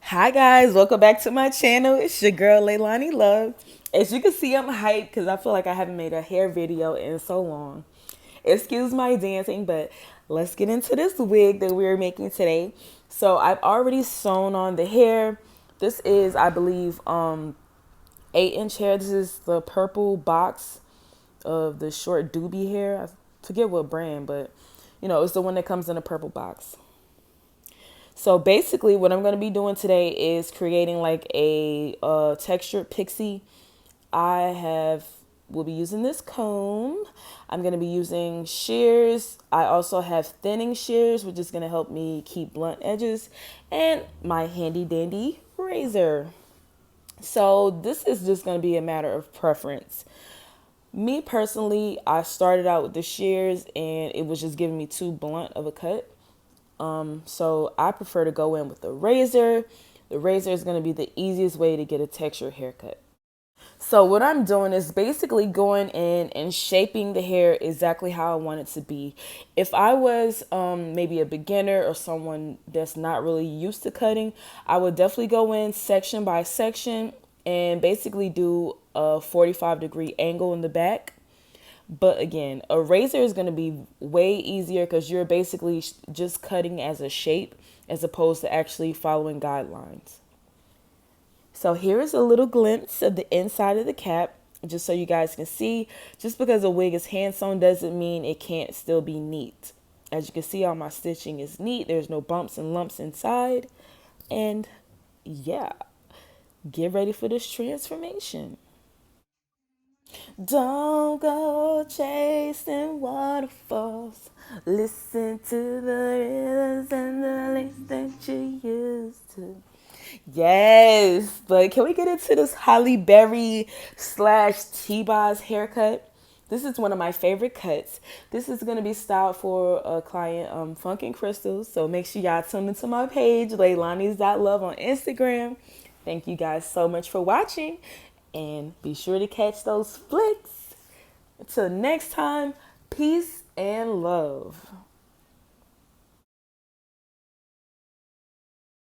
Hi guys, welcome back to my channel. It's your girl Leilani Love. As you can see, I'm hyped because I feel like I haven't made a hair video in so long. Excuse my dancing, but let's get into this wig that we're making today. So I've already sewn on the hair. This is, I believe, 8-inch hair. This is the purple box of the short doobie hair. I forget what brand, but it's the one that comes in a purple box. So basically what I'm going to be doing today is creating like a textured pixie. I have will be using this comb. I'm going to be using shears. I also have thinning shears, which is going to help me keep blunt edges, and my handy dandy razor. So this is just going to be a matter of preference. Me personally, I started out with the shears and it was just giving me too blunt of a cut. So I prefer to go in with the razor. The razor is going to be the easiest way to get a textured haircut. So what I'm doing is basically going in and shaping the hair exactly how I want it to be. If I was maybe a beginner or someone that's not really used to cutting, I would definitely go in section by section and basically do a 45-degree angle in the back. But again, a razor is going to be way easier because you're basically just cutting as a shape as opposed to actually following guidelines. So here is a little glimpse of the inside of the cap, just so you guys can see. Just because a wig is hand sewn doesn't mean it can't still be neat. As you can see, all my stitching is neat. There's no bumps and lumps inside. And yeah, get ready for this transformation. Don't go chasing waterfalls. Listen to the rhythms and the lyrics that you used to. Yes, but can we get into this Halle Berry slash TBoz haircut? This is one of my favorite cuts. This is going to be styled for a client, Funk and Crystals. So make sure y'all tune into my page, Leilani's.love on Instagram. Thank you guys so much for watching. And be sure to catch those flicks. Until next time, peace and love.